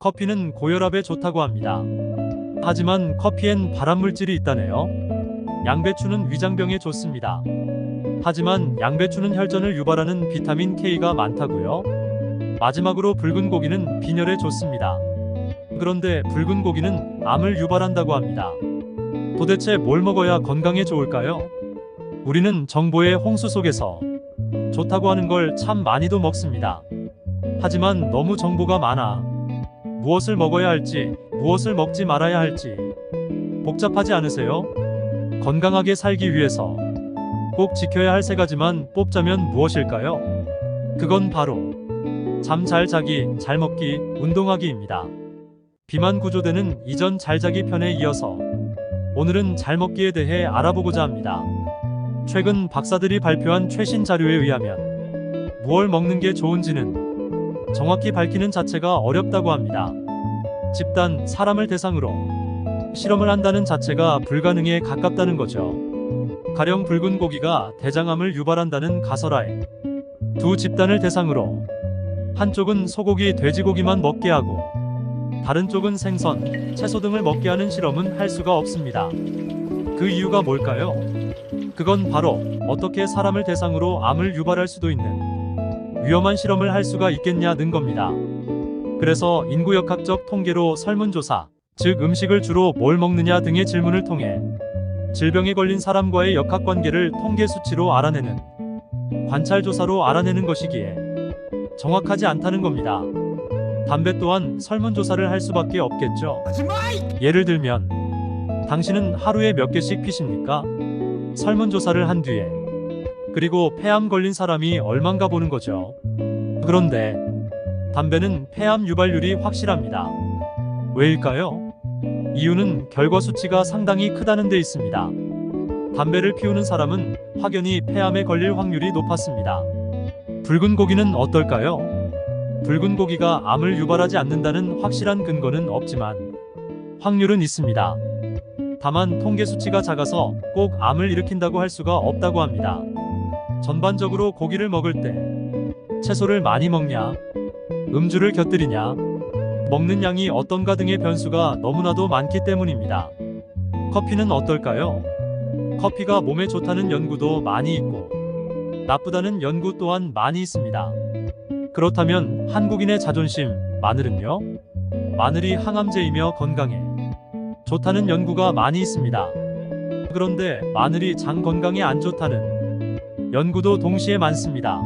커피는 고혈압에 좋다고 합니다. 하지만 커피엔 발암물질이 있다네요. 양배추는 위장병에 좋습니다. 하지만 양배추는 혈전을 유발하는 비타민 K가 많다고요. 마지막으로 붉은 고기는 빈혈에 좋습니다. 그런데 붉은 고기는 암을 유발한다고 합니다. 도대체 뭘 먹어야 건강에 좋을까요? 우리는 정보의 홍수 속에서 좋다고 하는 걸 참 많이도 먹습니다. 하지만 너무 정보가 많아 무엇을 먹어야 할지, 무엇을 먹지 말아야 할지 복잡하지 않으세요? 건강하게 살기 위해서 꼭 지켜야 할 세 가지만 뽑자면 무엇일까요? 그건 바로 잠 잘 자기, 잘 먹기, 운동하기입니다. 비만 구조대는 이전 잘 자기 편에 이어서 오늘은 잘 먹기에 대해 알아보고자 합니다. 최근 박사들이 발표한 최신 자료에 의하면 무얼 먹는 게 좋은지는 정확히 밝히는 자체가 어렵다고 합니다. 집단, 사람을 대상으로 실험을 한다는 자체가 불가능에 가깝다는 거죠. 가령 붉은 고기가 대장암을 유발한다는 가설하에 두 집단을 대상으로 한쪽은 소고기, 돼지고기만 먹게 하고 다른 쪽은 생선, 채소 등을 먹게 하는 실험은 할 수가 없습니다. 그 이유가 뭘까요? 그건 바로 어떻게 사람을 대상으로 암을 유발할 수도 있는 위험한 실험을 할 수가 있겠냐는 겁니다. 그래서 인구역학적 통계로 설문조사, 즉 음식을 주로 뭘 먹느냐 등의 질문을 통해 질병에 걸린 사람과의 역학관계를 통계 수치로 알아내는 관찰조사로 알아내는 것이기에 정확하지 않다는 겁니다. 담배 또한 설문조사를 할 수밖에 없겠죠. 예를 들면 당신은 하루에 몇 개씩 피십니까? 설문조사를 한 뒤에 그리고 폐암 걸린 사람이 얼만가 보는 거죠. 그런데 담배는 폐암 유발률이 확실합니다. 왜일까요? 이유는 결과 수치가 상당히 크다는 데 있습니다. 담배를 피우는 사람은 확연히 폐암에 걸릴 확률이 높았습니다. 붉은 고기는 어떨까요? 붉은 고기가 암을 유발하지 않는다는 확실한 근거는 없지만 확률은 있습니다. 다만 통계 수치가 작아서 꼭 암을 일으킨다고 할 수가 없다고 합니다. 전반적으로 고기를 먹을 때 채소를 많이 먹냐, 음주를 곁들이냐, 먹는 양이 어떤가 등의 변수가 너무나도 많기 때문입니다. 커피는 어떨까요? 커피가 몸에 좋다는 연구도 많이 있고 나쁘다는 연구 또한 많이 있습니다. 그렇다면 한국인의 자존심, 마늘은요? 마늘이 항암제이며 건강에 좋다는 연구가 많이 있습니다. 그런데 마늘이 장 건강에 안 좋다는 연구도 동시에 많습니다.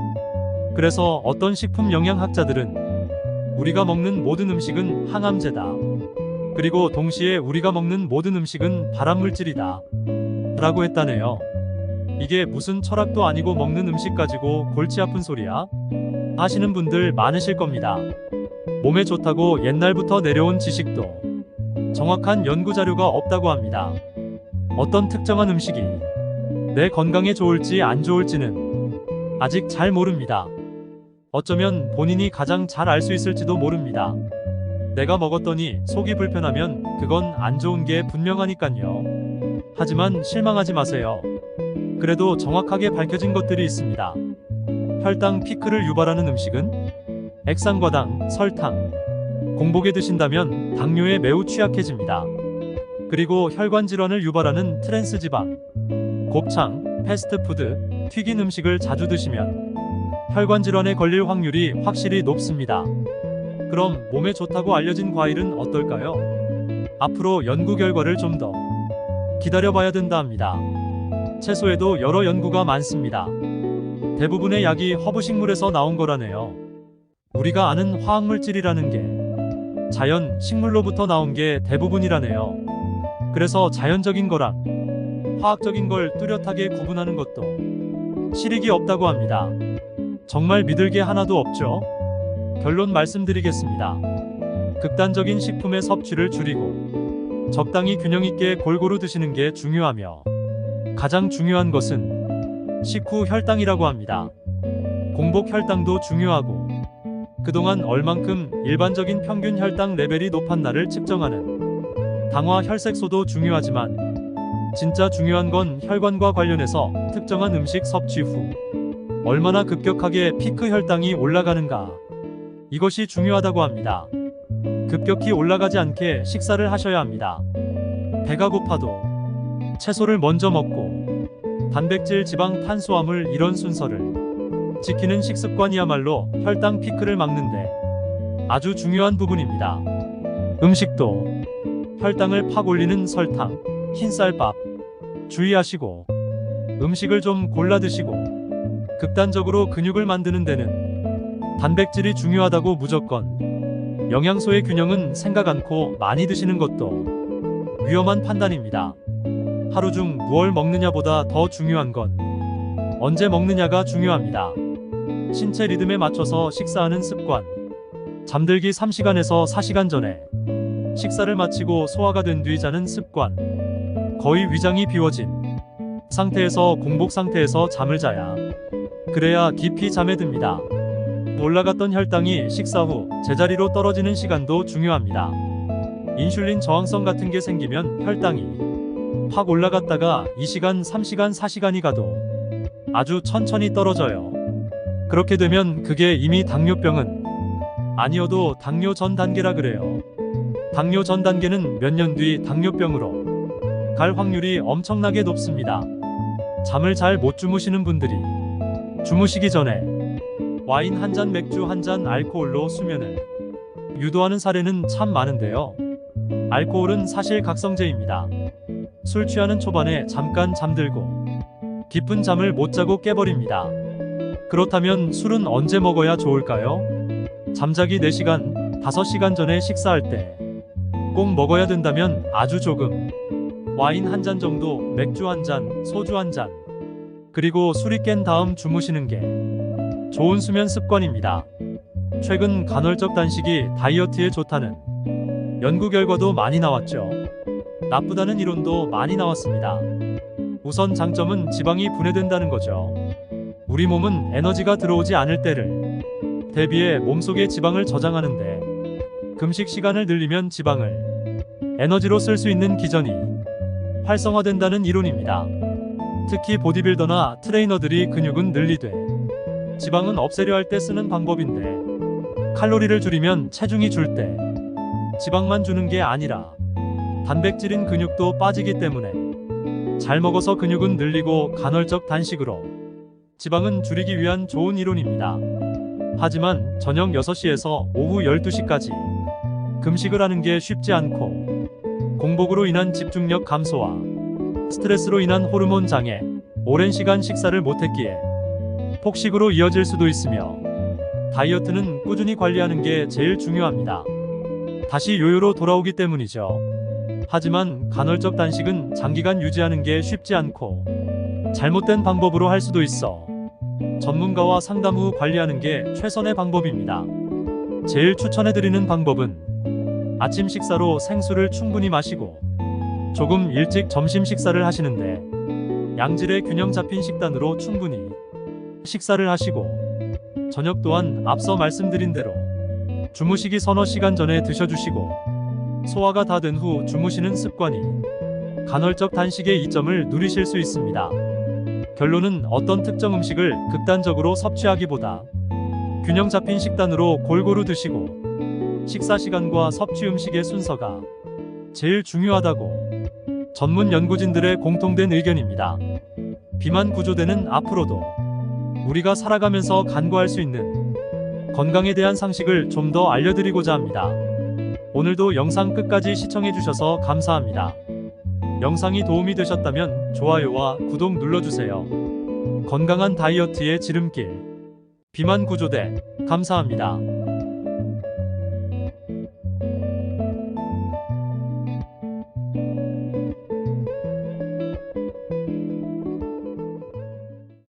그래서 어떤 식품 영양학자들은 우리가 먹는 모든 음식은 항암제다. 그리고 동시에 우리가 먹는 모든 음식은 발암물질이다. 라고 했다네요. 이게 무슨 철학도 아니고 먹는 음식 가지고 골치 아픈 소리야? 하시는 분들 많으실 겁니다. 몸에 좋다고 옛날부터 내려온 지식도 정확한 연구 자료가 없다고 합니다. 어떤 특정한 음식이 내 건강에 좋을지 안 좋을지는 아직 잘 모릅니다. 어쩌면 본인이 가장 잘 알 수 있을지도 모릅니다. 내가 먹었더니 속이 불편하면 그건 안 좋은 게 분명하니깐요. 하지만 실망하지 마세요. 그래도 정확하게 밝혀진 것들이 있습니다. 혈당 피크를 유발하는 음식은 액상과당, 설탕, 공복에 드신다면 당뇨에 매우 취약해집니다. 그리고 혈관 질환을 유발하는 트랜스 지방, 곱창, 패스트푸드, 튀긴 음식을 자주 드시면 혈관 질환에 걸릴 확률이 확실히 높습니다. 그럼 몸에 좋다고 알려진 과일은 어떨까요? 앞으로 연구 결과를 좀 더 기다려봐야 된다 합니다. 채소에도 여러 연구가 많습니다. 대부분의 약이 허브식물에서 나온 거라네요. 우리가 아는 화학물질이라는 게 자연, 식물로부터 나온 게 대부분이라네요. 그래서 자연적인 거랑 화학적인 걸 뚜렷하게 구분하는 것도 실익이 없다고 합니다. 정말 믿을 게 하나도 없죠? 결론 말씀드리겠습니다. 극단적인 식품의 섭취를 줄이고 적당히 균형 있게 골고루 드시는 게 중요하며 가장 중요한 것은 식후 혈당이라고 합니다. 공복 혈당도 중요하고 그동안 얼만큼 일반적인 평균 혈당 레벨이 높았나를 측정하는 당화 혈색소도 중요하지만 진짜 중요한 건 혈관과 관련해서 특정한 음식 섭취 후 얼마나 급격하게 피크 혈당이 올라가는가, 이것이 중요하다고 합니다. 급격히 올라가지 않게 식사를 하셔야 합니다. 배가 고파도 채소를 먼저 먹고 단백질, 지방, 탄수화물 이런 순서를 지키는 식습관이야말로 혈당 피크를 막는데 아주 중요한 부분입니다. 음식도 혈당을 팍 올리는 설탕, 흰쌀밥 주의하시고 음식을 좀 골라 드시고 극단적으로 근육을 만드는 데는 단백질이 중요하다고 무조건 영양소의 균형은 생각 않고 많이 드시는 것도 위험한 판단입니다. 하루 중 무얼 먹느냐보다 더 중요한 건 언제 먹느냐가 중요합니다. 신체 리듬에 맞춰서 식사하는 습관. 잠들기 3시간에서 4시간 전에 식사를 마치고 소화가 된 뒤 자는 습관. 거의 위장이 비워진 상태에서 공복 상태에서 잠을 자야 그래야 깊이 잠에 듭니다. 올라갔던 혈당이 식사 후 제자리로 떨어지는 시간도 중요합니다. 인슐린 저항성 같은 게 생기면 혈당이 확 올라갔다가 2시간, 3시간, 4시간이 가도 아주 천천히 떨어져요. 그렇게 되면 그게 이미 당뇨병은 아니어도 당뇨 전 단계라 그래요. 당뇨 전 단계는 몇 년 뒤 당뇨병으로 갈 확률이 엄청나게 높습니다. 잠을 잘 못 주무시는 분들이 주무시기 전에 와인 한 잔, 맥주 한 잔, 알코올로 수면을 유도하는 사례는 참 많은데요. 알코올은 사실 각성제입니다. 술 취하는 초반에 잠깐 잠들고 깊은 잠을 못 자고 깨버립니다. 그렇다면 술은 언제 먹어야 좋을까요? 잠자기 4시간, 5시간 전에 식사할 때 꼭 먹어야 된다면 아주 조금 와인 한 잔 정도, 맥주 한 잔, 소주 한 잔, 그리고 술이 깬 다음 주무시는 게 좋은 수면 습관입니다. 최근 간헐적 단식이 다이어트에 좋다는 연구 결과도 많이 나왔죠. 나쁘다는 이론도 많이 나왔습니다. 우선 장점은 지방이 분해된다는 거죠. 우리 몸은 에너지가 들어오지 않을 때를 대비해 몸속의 지방을 저장하는데 금식 시간을 늘리면 지방을 에너지로 쓸 수 있는 기전이 활성화된다는 이론입니다. 특히 보디빌더나 트레이너들이 근육은 늘리되 지방은 없애려 할 때 쓰는 방법인데 칼로리를 줄이면 체중이 줄 때 지방만 주는 게 아니라 단백질인 근육도 빠지기 때문에 잘 먹어서 근육은 늘리고 간헐적 단식으로 지방은 줄이기 위한 좋은 이론입니다. 하지만 저녁 6시에서 오후 12시까지 금식을 하는 게 쉽지 않고 공복으로 인한 집중력 감소와 스트레스로 인한 호르몬 장애, 오랜 시간 식사를 못했기에 폭식으로 이어질 수도 있으며 다이어트는 꾸준히 관리하는 게 제일 중요합니다. 다시 요요로 돌아오기 때문이죠. 하지만 간헐적 단식은 장기간 유지하는 게 쉽지 않고 잘못된 방법으로 할 수도 있어 전문가와 상담 후 관리하는 게 최선의 방법입니다. 제일 추천해드리는 방법은 아침 식사로 생수를 충분히 마시고 조금 일찍 점심 식사를 하시는데 양질의 균형 잡힌 식단으로 충분히 식사를 하시고 저녁 또한 앞서 말씀드린 대로 주무시기 서너 시간 전에 드셔주시고 소화가 다 된 후 주무시는 습관이 간헐적 단식의 이점을 누리실 수 있습니다. 결론은 어떤 특정 음식을 극단적으로 섭취하기보다 균형 잡힌 식단으로 골고루 드시고 식사 시간과 섭취 음식의 순서가 제일 중요하다고 전문 연구진들의 공통된 의견입니다. 비만 구조대는 앞으로도 우리가 살아가면서 간과할 수 있는 건강에 대한 상식을 좀 더 알려드리고자 합니다. 오늘도 영상 끝까지 시청해주셔서 감사합니다. 영상이 도움이 되셨다면 좋아요와 구독 눌러주세요. 건강한 다이어트의 지름길 비만 구조대 감사합니다.